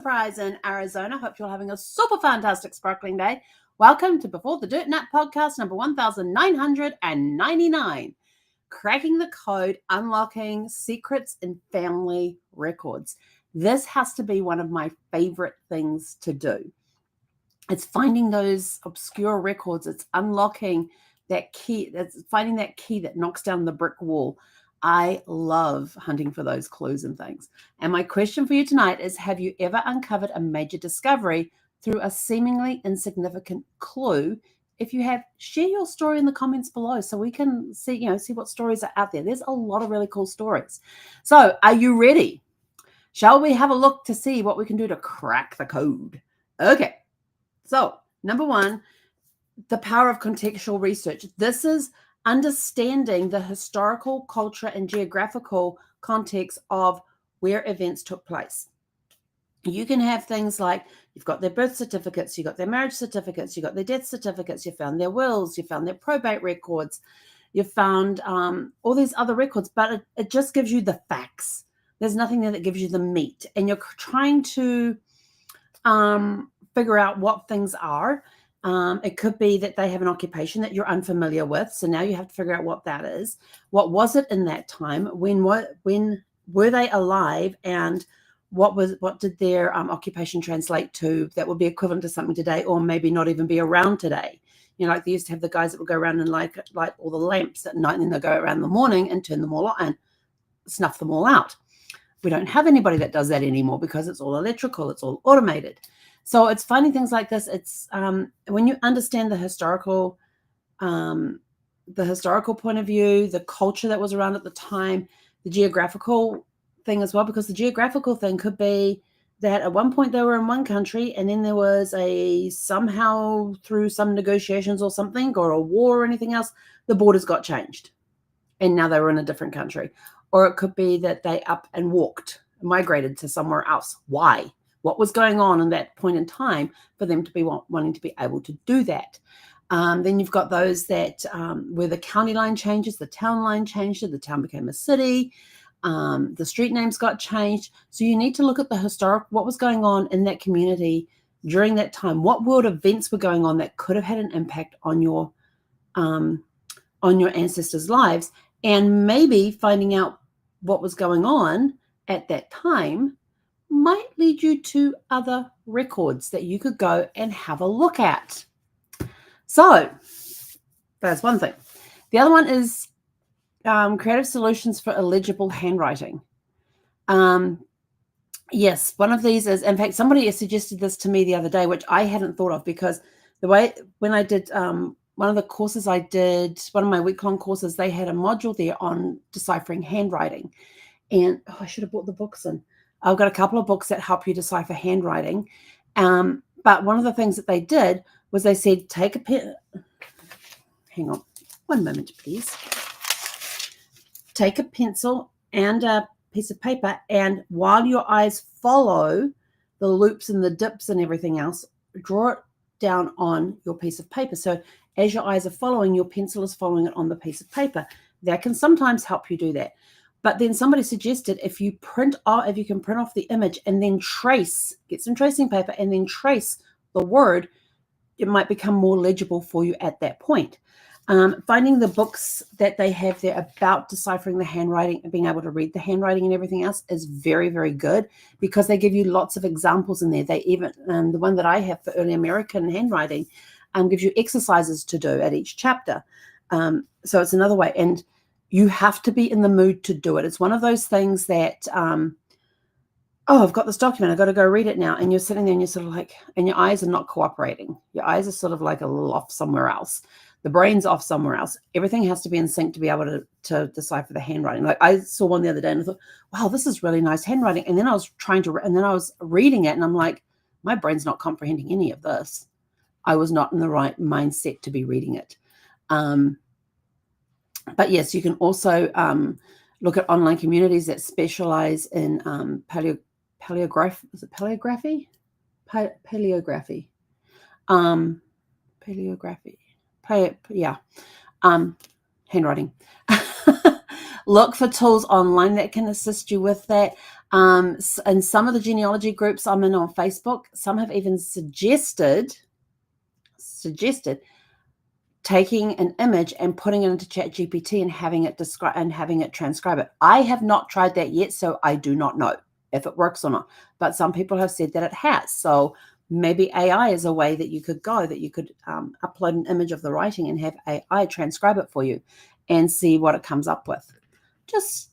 Surprise in Arizona. Hope you're having a super fantastic sparkling day. Welcome to Before the Dirt Nut podcast number 1999. Cracking the code, unlocking secrets in family records. This has to be one of my favorite things to do. It's finding those obscure records. It's unlocking that key. It's finding that key that knocks down the brick wall. I love hunting for those clues and things. And my question for you tonight is, have you ever uncovered a major discovery through a seemingly insignificant clue? If you have, share your story in the comments below so we can see what stories are out there. There's a lot of really cool stories. So are you ready? Shall we have a look to see what we can do to crack the code? Okay. So number one, the power of contextual research. This is understanding the historical, culture, and geographical context of where events took place. You can have things like you've got their birth certificates, you've got their marriage certificates, you've got their death certificates, you found their wills, you found their probate records, you found all these other records, but it just gives you the facts. There's nothing there that gives you the meat. And you're trying to figure out what things are. It could be that they have an occupation that you're unfamiliar with. So now you have to figure out what that is. What was it in that time? When were they alive? And what did their occupation translate to that would be equivalent to something today, or maybe not even be around today? Like they used to have the guys that would go around and light all the lamps at night, and then they'll go around in the morning and turn them all on and snuff them all out. We don't have anybody that does that anymore because it's all electrical, it's all automated. So it's finding things like this. It's when you understand the historical point of view, the culture that was around at the time, the geographical thing as well, because the geographical thing could be that at one point they were in one country and then there was somehow through some negotiations or something or a war or anything else, the borders got changed and now they were in a different country. Or it could be that they up and migrated to somewhere else. Why? What was going on in that point in time for them to be wanting to be able to do that? Then you've got those that where the county line changes, the town line changed, the town became a city, the street names got changed. So you need to look at the what was going on in that community during that time. What world events were going on that could have had an impact on your ancestors' lives, and maybe finding out what was going on at that time might lead you to other records that you could go and have a look at. So that's one thing. The other one is creative solutions for illegible handwriting. Yes, one of these is, in fact, somebody suggested this to me the other day, which I hadn't thought of, because when I did one of the courses I did, one of my week-long courses, they had a module there on deciphering handwriting. And I should have brought the books in. I've got a couple of books that help you decipher handwriting. But one of the things that they did was they said, take a pen. Hang on one moment, please. Take a pencil and a piece of paper, and while your eyes follow the loops and the dips and everything else, draw it down on your piece of paper. So as your eyes are following, your pencil is following it on the piece of paper. That can sometimes help you do that. But then somebody suggested if you can print off the image and then get some tracing paper and then trace the word, it might become more legible for you at that point. Finding the books that they have there about deciphering the handwriting and being able to read the handwriting and everything else is very, very good, because they give you lots of examples in there. They even, the one that I have for early American handwriting, gives you exercises to do at each chapter. So it's another way. And you have to be in the mood to do it. It's one of those things that, I've got this document, I've got to go read it now. And you're sitting there and you're sort of like, and your eyes are not cooperating. Your eyes are sort of like a little off somewhere else. The brain's off somewhere else. Everything has to be in sync to be able to decipher the handwriting. Like I saw one the other day and I thought, wow, this is really nice handwriting. And then I was reading it and I'm like, my brain's not comprehending any of this. I was not in the right mindset to be reading it. But yes, you can also look at online communities that specialize in paleography. Is it paleography? Paleography. Handwriting. Look for tools online that can assist you with that. And some of the genealogy groups I'm in on Facebook, some have even suggested taking an image and putting it into ChatGPT and having it transcribe it. I have not tried that yet, so I do not know if it works or not. But some people have said that it has. So maybe AI is a way that you could go, that you could upload an image of the writing and have AI transcribe it for you and see what it comes up with. Just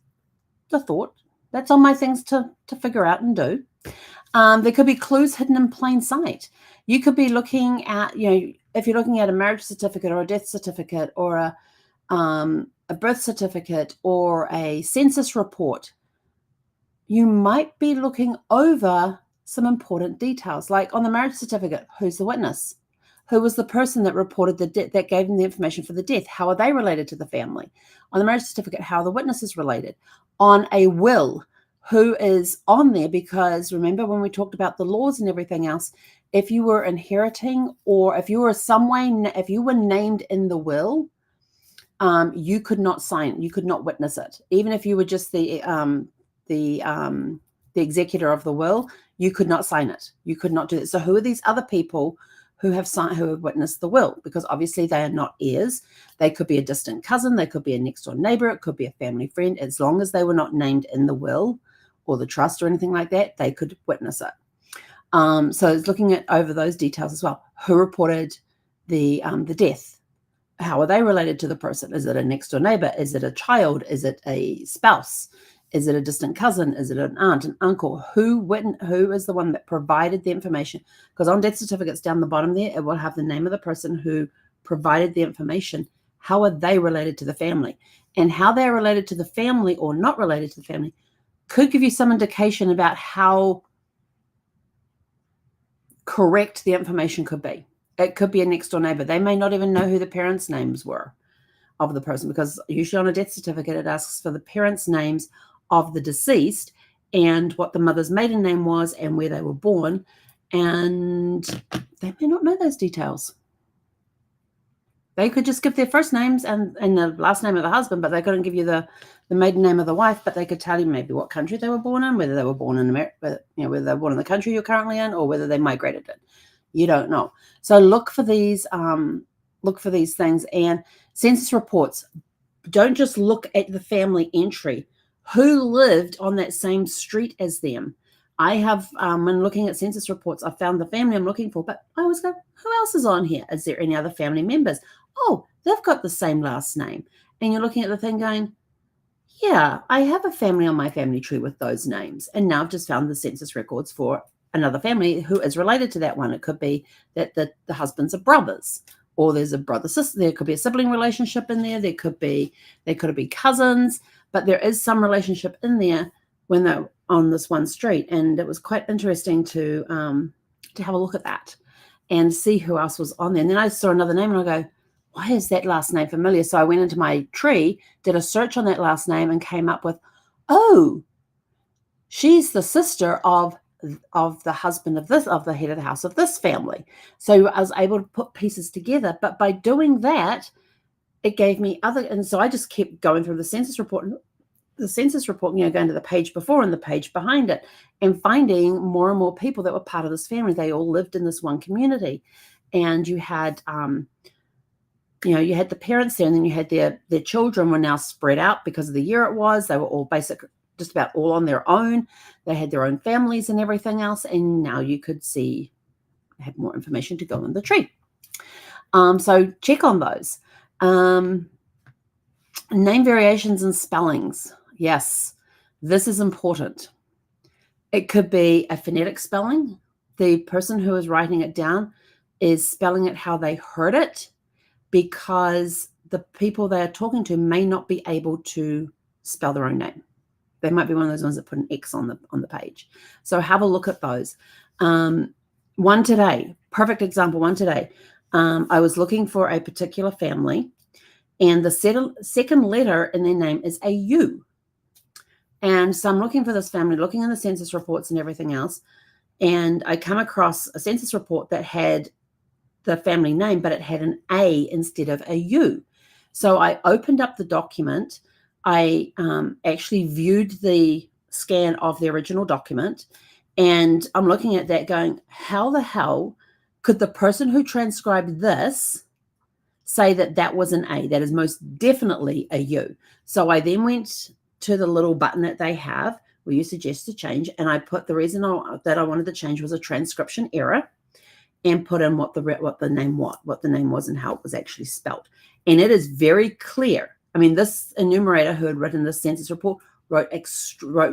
the thought. That's on my things to figure out and do. There could be clues hidden in plain sight. You could be looking at, if you're looking at a marriage certificate or a death certificate or a birth certificate or a census report, you might be looking over some important details. Like on the marriage certificate, who's the witness? Who was the person that reported the death, that gave them the information for the death? How are they related to the family? On the marriage certificate, how are the witnesses related? On a will, who is on there? Because remember when we talked about the laws and everything else, if you were inheriting or if you were if you were named in the will, you could not sign, you could not witness it. Even if you were just the executor of the will, you could not sign it. You could not do it. So who are these other people who have witnessed the will? Because obviously they are not heirs. They could be a distant cousin. They could be a next door neighbor. It could be a family friend. As long as they were not named in the will or the trust or anything like that, they could witness it. So it's looking at over those details as well. Who reported the death? How are they related to the person? Is it a next door neighbor? Is it a child? Is it a spouse? Is it a distant cousin? Is it an aunt, an uncle? Who is the one that provided the information? Because on death certificates down the bottom there, it will have the name of the person who provided the information. How are they related to the family? And how they're related to the family or not related to the family could give you some indication about how correct the information could be. It could be a next door neighbor. They may not even know who the parents' names were of the person, because usually on a death certificate, it asks for the parents' names of the deceased and what the mother's maiden name was and where they were born. And they may not know those details. They could just give their first names and the last name of the husband, but they couldn't give you the maiden name of the wife, but they could tell you maybe what country they were born in, whether they were born in America, whether they were born in the country you're currently in, or whether they migrated it. You don't know. So look for these things. And census reports, don't just look at the family entry. Who lived on that same street as them? I have, when looking at census reports, I found the family I'm looking for, but I always go, who else is on here? Is there any other family members? Oh, they've got the same last name. And you're looking at the thing going, yeah, I have a family on my family tree with those names. And now I've just found the census records for another family who is related to that one. It could be that the husbands are brothers, or there's a brother-sister. There could be a sibling relationship in there. They could be cousins, but there is some relationship in there when they're on this one street. And it was quite interesting to have a look at that and see who else was on there. And then I saw another name and I go, why is that last name familiar? So I went into my tree, did a search on that last name and came up with, oh, she's the sister of the husband of the head of the house of this family. So I was able to put pieces together. But by doing that, it gave me and so I just kept going through the census report, going to the page before and the page behind it, and finding more and more people that were part of this family. They all lived in this one community, and you had you had the parents there, and then you had their children were now spread out because of the year it was. They were all just about all on their own. They had their own families and everything else. And now you could have more information to go in the tree. So check on those. Name variations and spellings. Yes, this is important. It could be a phonetic spelling. The person who is writing it down is spelling it how they heard it, because the people they are talking to may not be able to spell their own name. They might be one of those ones that put an X on the page. So have a look at those. One today, perfect example, I was looking for a particular family, and the second letter in their name is a U. And so I'm looking for this family, looking in the census reports and everything else, and I come across a census report that had the family name, but it had an A instead of a U. So I opened up the document. I actually viewed the scan of the original document, and I'm looking at that going, how the hell could the person who transcribed this say that that was an A? That is most definitely a U. So I then went to the little button that they have where you suggest to change, and I put the reason that I wanted to change was a transcription error, and put in what the name was and how it was actually spelled. And it is very clear. I mean, this enumerator who had written this census report wrote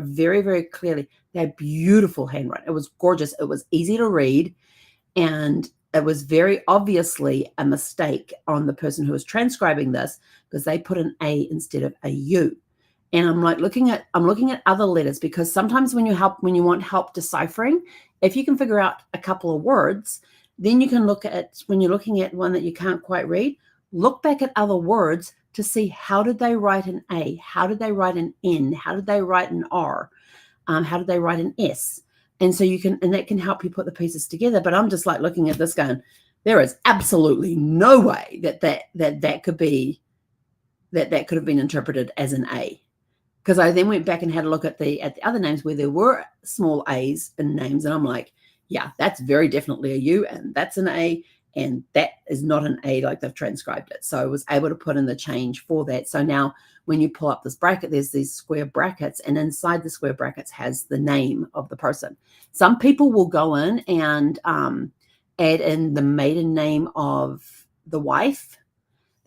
very, very clearly. They had beautiful handwriting. It was gorgeous. It was easy to read, and it was very obviously a mistake on the person who was transcribing this, because they put an A instead of a U. And I'm looking at other letters, because sometimes when you want help deciphering, if you can figure out a couple of words, then you can look at, when you're looking at one that you can't quite read, look back at other words to see how did they write an A, how did they write an N, how did they write an R, how did they write an S, and so that can help you put the pieces together. But I'm just like looking at this going, there is absolutely no way that could have been interpreted as an A. Because I then went back and had a look at the other names where there were small A's in names, and I'm like, yeah, that's very definitely a U, and that's an A, and that is not an A like they've transcribed it. So I was able to put in the change for that. So now when you pull up this bracket, there's these square brackets, and inside the square brackets has the name of the person. Some people will go in and add in the maiden name of the wife.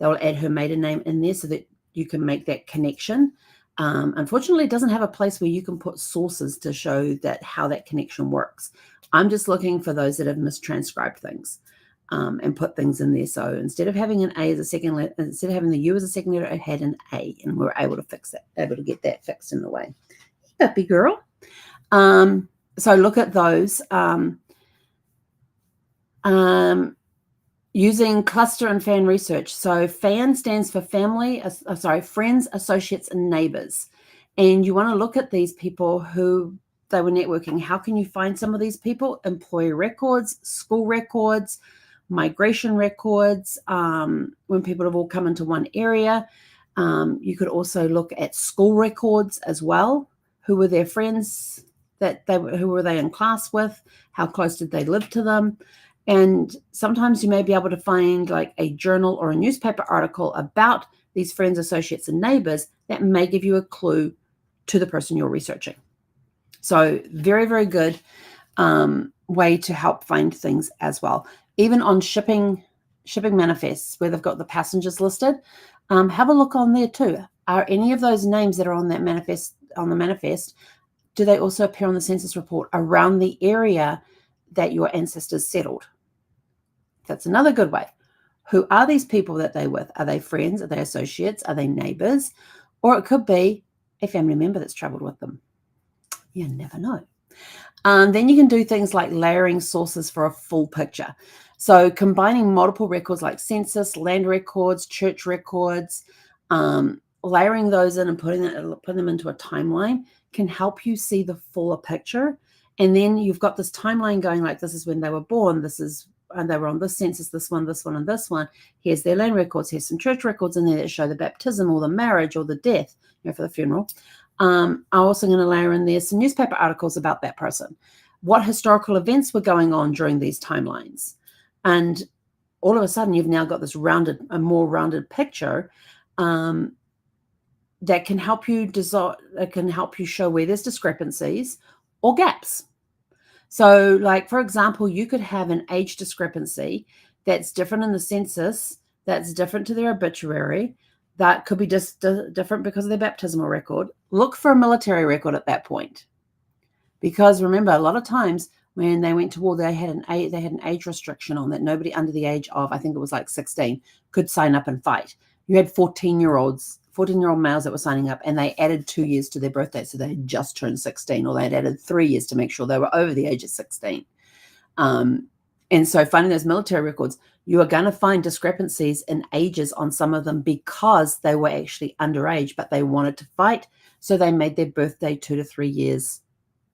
They'll add her maiden name in there so that you can make that connection. Unfortunately, it doesn't have a place where you can put sources to show that how that connection works. I'm just looking for those that have mistranscribed things and put things in there. So instead of having an A as a second letter, instead of having the U as a second letter, it had an A, and we were able to fix it, able to get that fixed in the way. Puppy girl. So look at those. Using cluster and fan research. So FAN stands for friends, associates, and neighbors. And you want to look at these people who they were networking. How can you find some of these people? Employee records, school records, migration records, when people have all come into one area. You could also look at school records as well. Who were their friends? Who were they in class with? How close did they live to them? And sometimes you may be able to find like a journal or a newspaper article about these friends, associates, and neighbors that may give you a clue to the person you're researching. So very, very good way to help find things as well. Even on shipping manifests where they've got the passengers listed, have a look on there too. Are any of those names that are on that manifest, do they also appear on the census report around the area that your ancestors settled? That's another good way. Who are these people that they're with? Are they friends? Are they associates? Are they neighbors? Or it could be a family member that's traveled with them. You never know. Then you can do things like layering sources for a full picture. So combining multiple records like census, land records, church records, layering those in and putting them into a timeline can help you see the fuller picture. And then you've got this timeline going like, this is when they were born, and they were on this census, this one, and this one. Here's their land records. Here's some church records in there that show the baptism or the marriage or the death, for the funeral. I'm also going to layer in there some newspaper articles about that person. What historical events were going on during these timelines? And all of a sudden, you've now got this a more rounded picture that can help you show where there's discrepancies or gaps. So like, for example, you could have an age discrepancy that's different in the census, that's different to their obituary, that could be just different because of their baptismal record. Look for a military record at that point. Because remember, a lot of times when they went to war, they had an age restriction on that. Nobody under the age of, I think it was like 16, could sign up and fight. You had 14-year-old males that were signing up, and they added 2 years to their birthday. So they had just turned 16, or they'd added 3 years to make sure they were over the age of 16. And so finding those military records, you are going to find discrepancies in ages on some of them because they were actually underage, but they wanted to fight. So they made their birthday 2 to 3 years,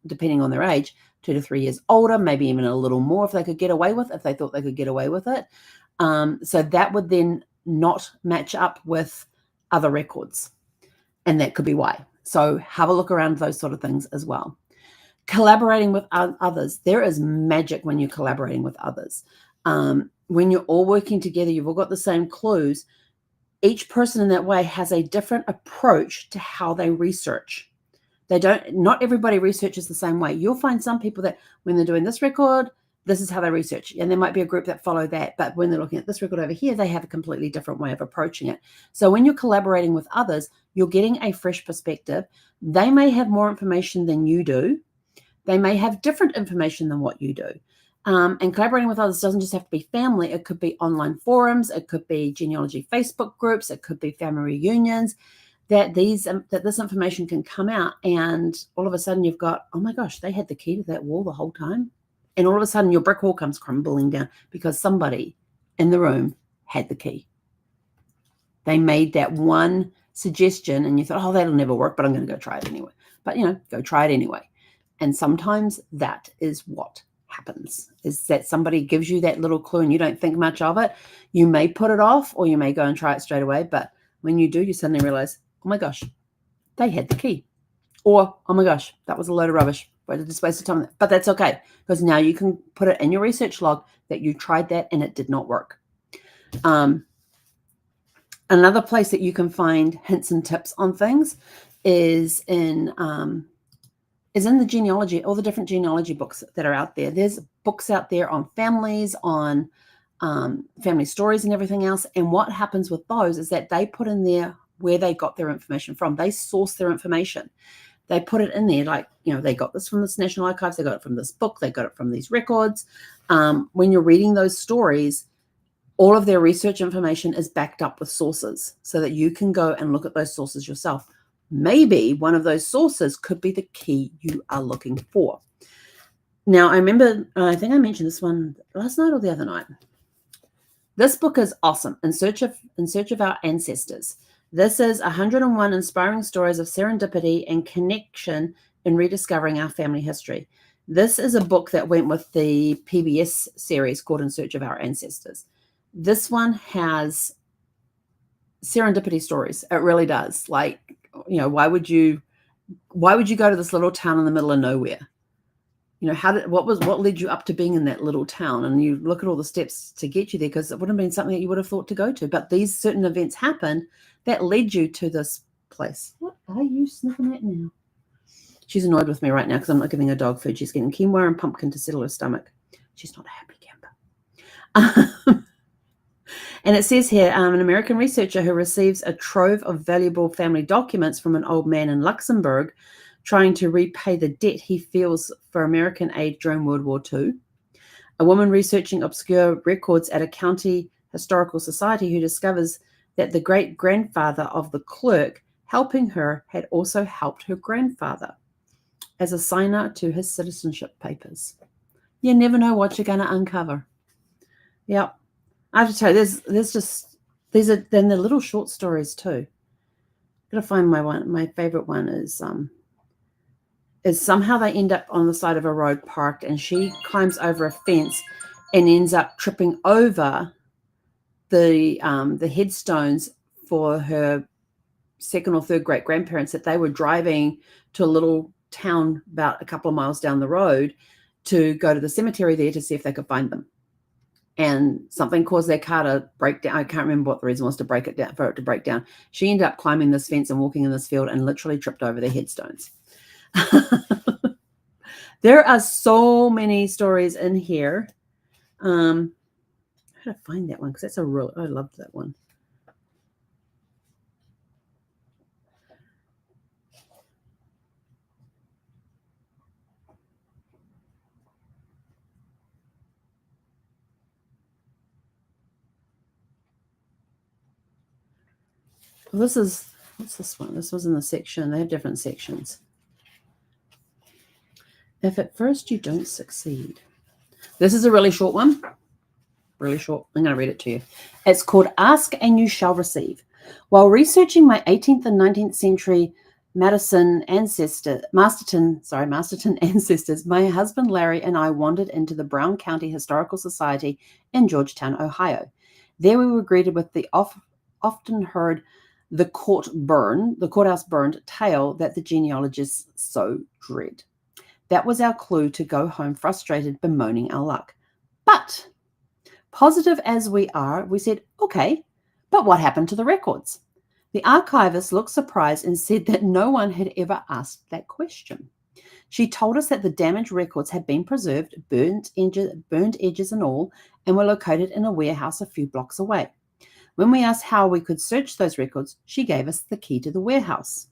depending on their age, 2 to 3 years older, maybe even a little more if they could get away with it, if they thought they could get away with it. So that would then not match up with other records. And that could be why. So have a look around those sort of things as well. Collaborating with others. There is magic when you're collaborating with others. When you're all working together, you've all got the same clues. Each person in that way has a different approach to how they research. Not everybody researches the same way. You'll find some people that when they're doing this record, this is how they research. And there might be a group that follow that. But when they're looking at this record over here, they have a completely different way of approaching it. So when you're collaborating with others, you're getting a fresh perspective. They may have more information than you do. They may have different information than what you do. And collaborating with others doesn't just have to be family. It could be online forums. It could be genealogy Facebook groups. It could be family reunions. That this information can come out, and all of a sudden you've got, oh my gosh, they had the key to that wall the whole time. And all of a sudden your brick wall comes crumbling down because somebody in the room had the key. They made that one suggestion and you thought, oh, that'll never work, but I'm going to go try it anyway. But, go try it anyway. And sometimes that is what happens, is that somebody gives you that little clue and you don't think much of it. You may put it off or you may go and try it straight away. But when you do, you suddenly realize, oh my gosh, they had the key. Or, oh my gosh, that was a load of rubbish. But it's just a waste of time. But that's okay, because now you can put it in your research log that you tried that and it did not work. Another place that you can find hints and tips on things is in the genealogy, all the different genealogy books that are out there. There's books out there on families, on family stories and everything else. And what happens with those is that they put in there where they got their information from. They source their information. They put it in there like, they got this from this National Archives. They got it from this book. They got it from these records. When you're reading those stories, all of their research information is backed up with sources so that you can go and look at those sources yourself. Maybe one of those sources could be the key you are looking for. Now, I remember, I think I mentioned this one last night or the other night. This book is awesome, In Search of Our Ancestors. This is 101 inspiring stories of serendipity and connection in rediscovering our family history. This is a book that went with the PBS series called In Search of Our Ancestors. This one has serendipity stories. It really does. Like, why would you go to this little town in the middle of nowhere? What led you up to being in that little town? And you look at all the steps to get you there, because it wouldn't have been something that you would have thought to go to. But these certain events happened that led you to this place. What are you sniffing at now? She's annoyed with me right now because I'm not giving her dog food. She's getting quinoa and pumpkin to settle her stomach. She's not a happy camper. And it says here, an American researcher who receives a trove of valuable family documents from an old man in Luxembourg trying to repay the debt he feels for American aid during World War II. A woman researching obscure records at a county historical society who discovers that the great-grandfather of the clerk helping her had also helped her grandfather as a signer to his citizenship papers. You never know what you're going to uncover. Yep. I have to tell you, these are then the little short stories too. Gotta find my favorite one is somehow they end up on the side of a road parked, and she climbs over a fence and ends up tripping over the headstones for her second or third great grandparents that they were driving to a little town about a couple of miles down the road to go to the cemetery there to see if they could find them. And something caused their car to break down. I can't remember what the reason was for it to break down. She ended up climbing this fence and walking in this field and literally tripped over their headstones. There are so many stories in here. How to find that one? Because I loved that one. Well, what's this one? This was in the section. They have different sections. If at first you don't succeed. This is a really short one. Really short. I'm going to read it to you. It's called Ask and You Shall Receive. While researching my 18th and 19th century Masterton ancestors, my husband Larry and I wandered into the Brown County Historical Society in Georgetown, Ohio. There we were greeted with the often heard the courthouse burned tale that the genealogists so dread. That was our clue to go home frustrated, bemoaning our luck. But positive as we are, we said, okay, but what happened to the records? The archivist looked surprised and said that no one had ever asked that question. She told us that the damaged records had been preserved, burned edges and all, and were located in a warehouse a few blocks away. When we asked how we could search those records, she gave us the key to the warehouse.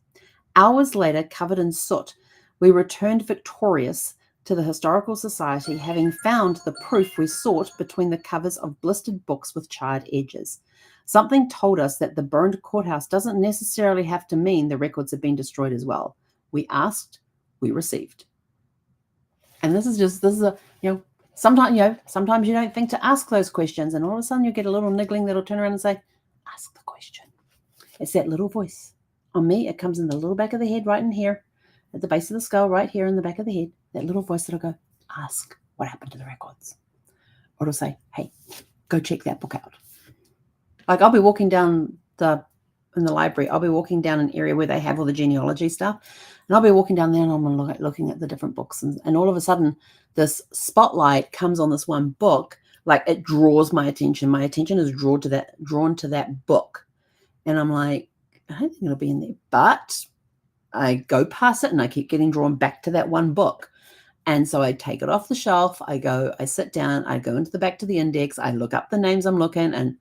Hours later, covered in soot, we returned victorious to the Historical Society, having found the proof we sought between the covers of blistered books with charred edges. Something told us that the burned courthouse doesn't necessarily have to mean the records have been destroyed as well. We asked, we received. And this is a, sometimes you don't think to ask those questions, and all of a sudden you get a little niggling that'll turn around and say, ask the question. It's that little voice. On me, it comes in the little back of the head, right in here, at the base of the skull, right here in the back of the head. That little voice that'll go, ask what happened to the records. Or it'll say, hey, go check that book out. Like I'll be walking down in the library, I'll be walking down an area where they have all the genealogy stuff. And I'll be walking down there and I'm looking at the different books. And all of a sudden, this spotlight comes on this one book. Like it draws my attention. My attention is drawn to that book. And I'm like, I don't think it'll be in there. But I go past it and I keep getting drawn back to that one book. And so I take it off the shelf. I sit down. I go into the back to the index. I look up the names I'm looking, and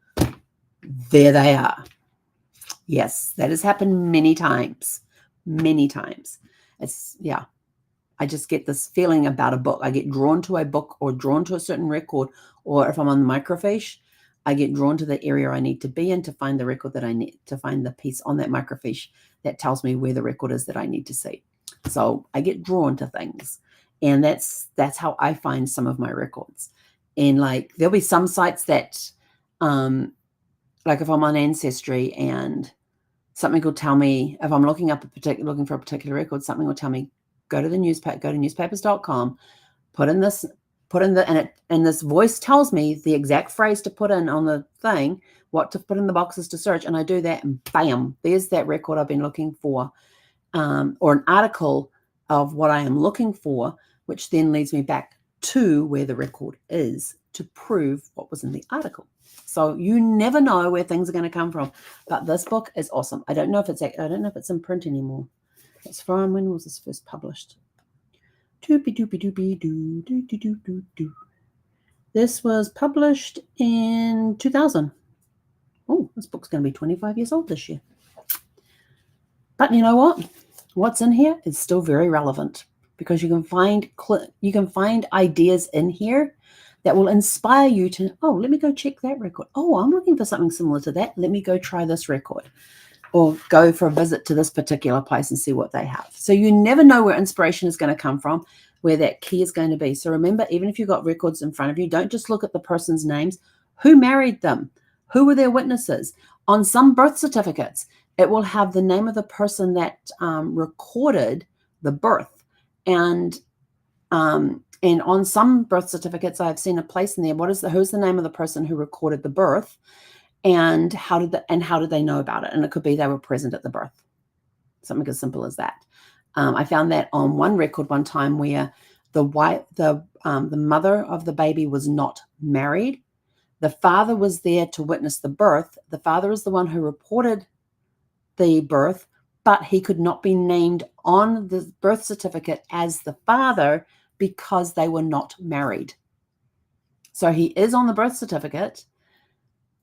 there they are. Yes, that has happened many times. Many times. I just get this feeling about a book. I get drawn to a book or drawn to a certain record, or if I'm on the microfiche, I get drawn to the area I need to be in to find the record that I need, to find the piece on that microfiche that tells me where the record is that I need to see. So I get drawn to things, and that's how I find some of my records. And like there'll be some sites that, like if I'm on Ancestry and something will tell me, if I'm looking for a particular record, something will tell me, go to newspapers.com, and this voice tells me the exact phrase to put in on the thing, what to put in the boxes to search. And I do that and bam, there's that record I've been looking for, or an article of what I am looking for, which then leads me back to where the record is to prove what was in the article. So you never know where things are going to come from, but this book is awesome. I don't know if it's in print anymore. It's from, when was this first published? This was published in 2000. Oh, this book's going to be 25 years old this year. But you know what? What's in here is still very relevant, because you can find ideas in here that will inspire you to, oh, let me go check that record. Oh, I'm looking for something similar to that. Let me go try this record, or go for a visit to this particular place and see what they have. So you never know where inspiration is going to come from, where that key is going to be. So remember, even if you've got records in front of you, don't just look at the person's names. Who married them? Who were their witnesses? On some birth certificates, it will have the name of the person that recorded the birth. And on some birth certificates, I've seen a place in there. Who's the name of the person who recorded the birth, and how did they know about it? And it could be they were present at the birth. Something as simple as that. I found that on one record one time where the mother of the baby was not married. The father was there to witness the birth. The father is the one who reported the birth, but he could not be named on the birth certificate as the father because they were not married. So he is on the birth certificate,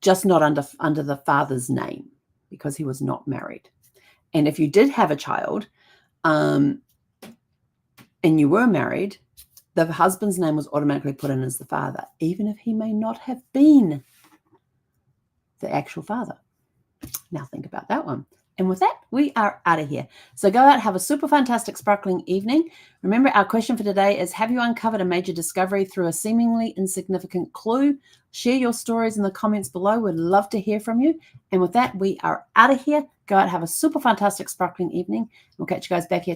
just not under the father's name, because he was not married. And if you did have a child, and you were married, the husband's name was automatically put in as the father, even if he may not have been the actual father. Now think about that one. And with that, we are out of here. So go out, have a super fantastic, sparkling evening. Remember, our question for today is, have you uncovered a major discovery through a seemingly insignificant clue? Share your stories in the comments below. We'd love to hear from you. And with that, we are out of here. Go out, have a super fantastic, sparkling evening. We'll catch you guys back here